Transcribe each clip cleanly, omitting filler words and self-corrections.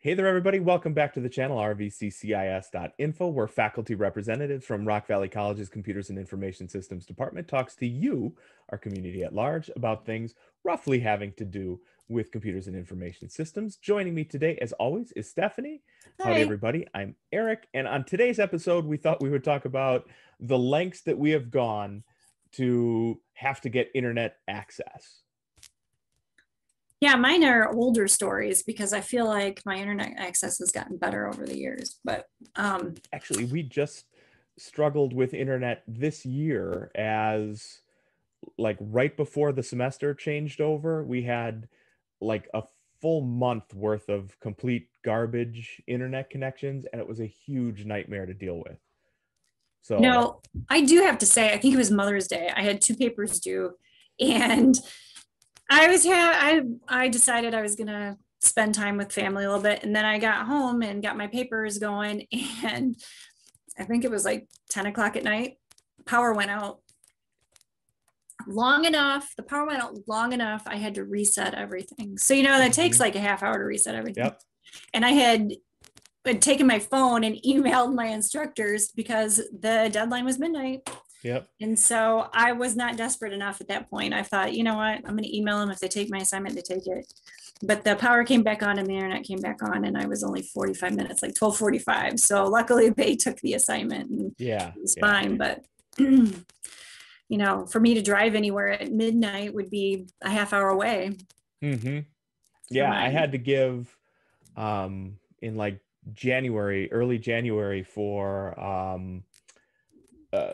Hey there, everybody. Welcome back to the channel, RVCCISinfo, where faculty representatives from Rock Valley College's Computers and Information Systems Department talks to you, our community at large, about things roughly having to do with computers and information systems. Joining me today, as always, is Stephanie. Howdy, Hi. everybody. I'm Eric, and on today's episode, we thought we would talk about the lengths that we have gone to have to get internet access. Yeah, mine are older stories because I feel like my internet access has gotten better over the years. But Actually, we just struggled with internet this year as like right before the semester changed over, we had like a full month worth of complete garbage internet connections, and it was a huge nightmare to deal with. you So, know, I do have to say, I think it was Mother's Day. I had two papers due, and I decided I was gonna spend time with family a little bit, and then I got home and got my papers going, and I think it was like 10 o'clock at night. Power went out long enough. The power went out long enough. I had to reset everything. So that takes mhm. like a half hour to reset everything. Yep, And I had taken my phone and emailed my instructors because the deadline was midnight. yep. And so I was not desperate enough at that point. I thought, you know what, I'm going to email them. If they take my assignment, they take it. But the power came back on and the internet came back on, and I was only 45 minutes, like 12:45. So luckily they took the assignment and Yeah, it was yeah. fine. But for me to drive anywhere at midnight would be a half hour away hmm for Yeah, I mine. had to give in like January, early January uh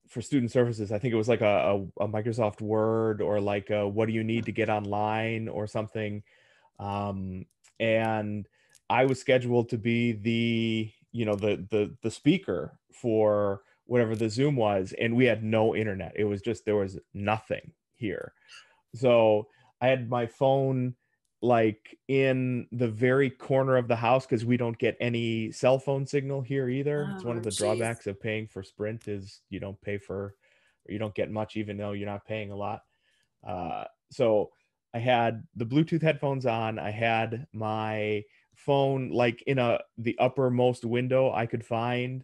for student services. I think it was like a Microsoft Word or like a what do you need to get online or something. Um, and I was scheduled to be the speaker for whatever the Zoom was, and we had no internet. It was just there was nothing here. So I had my phone like in the very corner of the house because we don't get any cell phone signal here either. It's one of Oh, the geez. drawbacks of paying for Sprint is you don't pay for or you don't get much even though you're not paying a lot. So I had the Bluetooth headphones on. I had my phone like in the uppermost window I could find,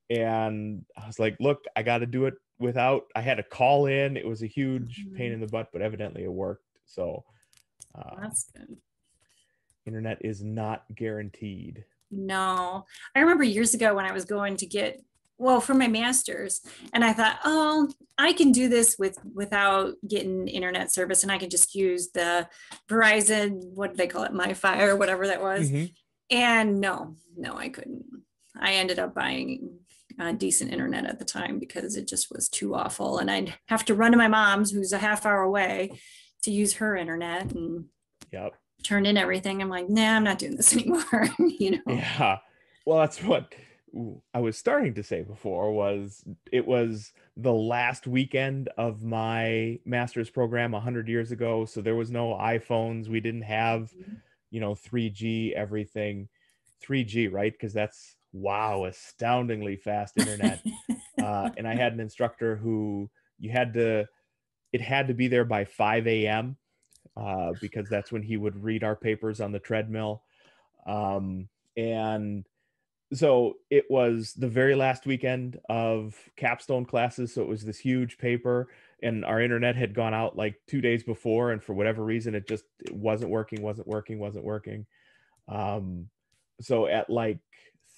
and I was like, "Look, I got to do it without." I had to call in. It was a huge pain Mhm. in the butt, but evidently it worked. So, um, That's good. internet is not guaranteed. No, I remember years ago when I was going to get, well, for my master's, and I thought, oh, I can do this without getting internet service, and I can just use the Verizon, what do they call it, MiFi or whatever that was. Hmm And no, I couldn't. I ended up buying decent internet at the time because it just was too awful, and I'd have to run to my mom's, who's a half hour away, to use her internet and Yep. turn in everything. I'm like, nah, I'm not doing this anymore. Yeah. Well, that's what I was starting to say before was it was the last weekend of my master's program 100 years ago, so there was no iPhones. We didn't have, 3G everything. 3G, right? Because that's wow, astoundingly fast internet. And I had an instructor who you had to it had to be there by 5 a.m. Because that's when he would read our papers on the treadmill. And so it was the very last weekend of capstone classes. So it was this huge paper, and our internet had gone out like 2 days before. And for whatever reason, it wasn't working, wasn't working, wasn't working. Um, so at like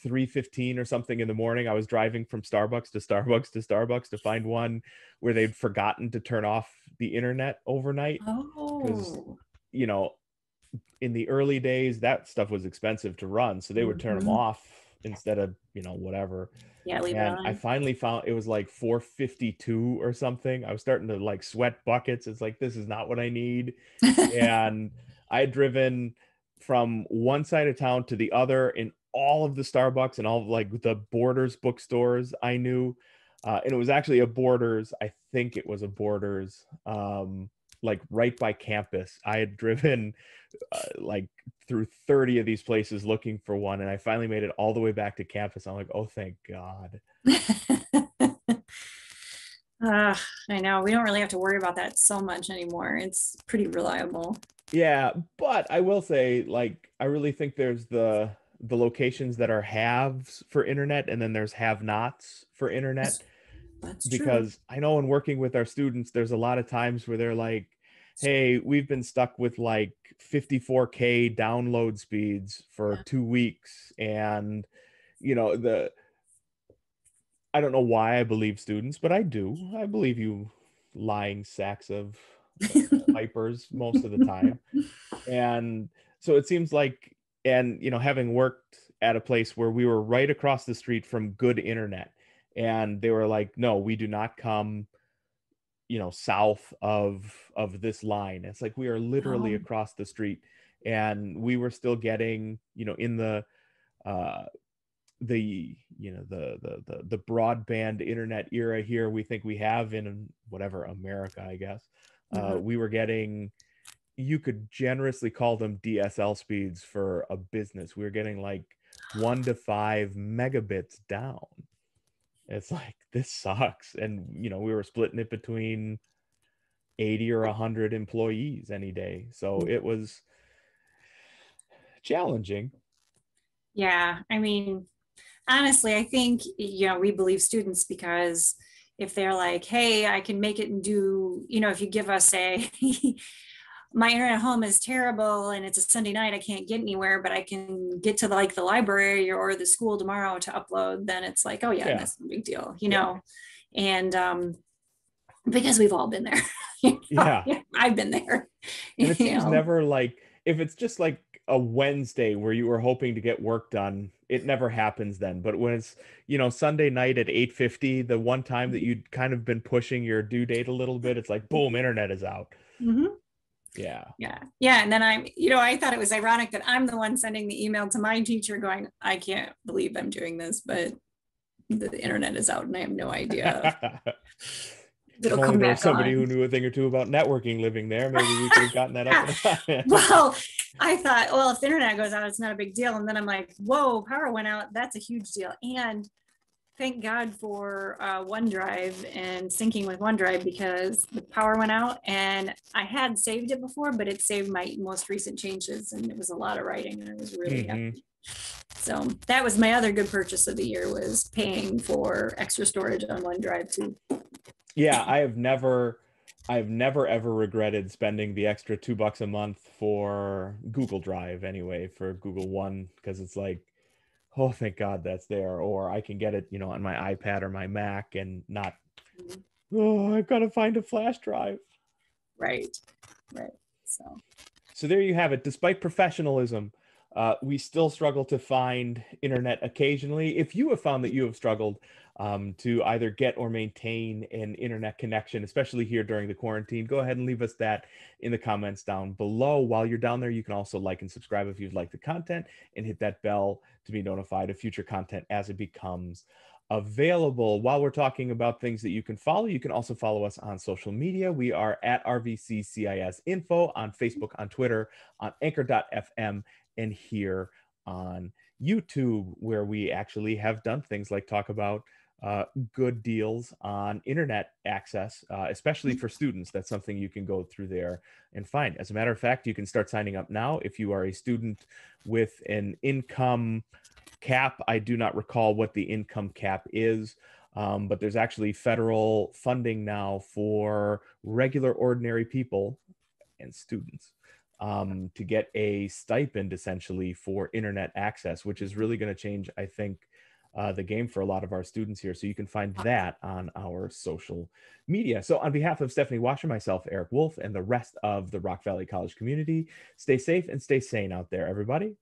3:15 or something in the morning, I was driving from Starbucks to Starbucks to Starbucks to find one where they'd forgotten to turn off the internet overnight because, Oh. you know, in the early days, that stuff was expensive to run. So they would turn them Mhm. off instead of, whatever. Yeah, leave it And I on. finally found it was like 4:52 or something. I was starting to like sweat buckets. It's like, this is not what I need. And I had driven from one side of town to the other in all of the Starbucks and all of like the Borders bookstores I knew. And it was actually a Borders. I think it was a Borders, like right by campus. I had driven like through 30 of these places looking for one, and I finally made it all the way back to campus. I'm like, oh, thank God. uh, I know we don't really have to worry about that so much anymore. It's pretty reliable. Yeah, but I will say, like, I really think there's the locations that are haves for internet, and then there's have-nots for internet. That's true. Because I know in working with our students, there's a lot of times where they're like, hey, we've been stuck with like 54K download speeds for Yeah. 2 weeks. And, the I don't know why I believe students, but I do. I believe you lying sacks of vipers most of the time. And so it seems like, and having worked at a place where we were right across the street from good internet, and they were like, no, we do not come, south of this line. It's like we are literally Oh, across the street, and we were still getting, in uh the broadband internet era here we think we have in whatever America, I guess. mhm. We were getting, you could generously call them DSL speeds for a business. We were getting like 1 to 5 megabits down. It's like, this sucks. And, we were splitting it between 80 or 100 employees any day. So it was challenging. Yeah, I mean, honestly, I think, we believe students because if they're like, hey, I can make it and do, if you give us a, my internet at home is terrible and it's a Sunday night, I can't get anywhere, but I can get to like the library or the school tomorrow to upload, then it's like, oh yeah, Yeah. that's no big deal, Yeah. And because we've all been there. Yeah. I've been there. And it you seems know. never like, if it's just like a Wednesday where you were hoping to get work done, it never happens then. But when it's, Sunday night at 8:50, the one time that you'd kind of been pushing your due date a little bit, it's like, boom, internet is out. Mhm. Yeah. Yeah. And then I thought it was ironic that I'm the one sending the email to my teacher going, I can't believe I'm doing this, but the internet is out and I have no idea if If it'll only come there was back somebody on. who knew a thing or two about networking living there, maybe we could have gotten that up and Well, I thought, well, if the internet goes out, it's not a big deal. And then I'm like, whoa, power went out. That's a huge deal. And thank God for OneDrive and syncing with OneDrive because the power went out and I had saved it before, but it saved my most recent changes and it was a lot of writing and I was really hmm happy. So that was my other good purchase of the year was paying for extra storage on OneDrive too. Yeah, I've never ever regretted spending the extra $2 a month for Google Drive anyway, for Google One, because it's like, oh, thank God that's there. Or I can get it, on my iPad or my Mac and not, oh, I've got to find a flash drive. Right, right. So So there you have it. Despite professionalism, we still struggle to find internet occasionally. If you have found that you have struggled to either get or maintain an internet connection, especially here during the quarantine, go ahead and leave us that in the comments down below. While you're down there, you can also like and subscribe if you've liked the content and hit that bell to be notified of future content as it becomes available. While we're talking about things that you can follow, you can also follow us on social media. We are at RVCCISInfo on Facebook, on Twitter, on Anchor.fm, and here on YouTube, where we actually have done things like talk about good deals on internet access, especially for students. That's something you can go through there and find. As a matter of fact, you can start signing up now if you are a student with an income cap. I do not recall what the income cap is, but there's actually federal funding now for regular, ordinary people and students to get a stipend essentially for internet access, which is really going to change, I think, the game for a lot of our students here. So you can find that on our social media. So on behalf of Stephanie Washer, myself, Eric Wolf, and the rest of the Rock Valley College community, stay safe and stay sane out there, everybody.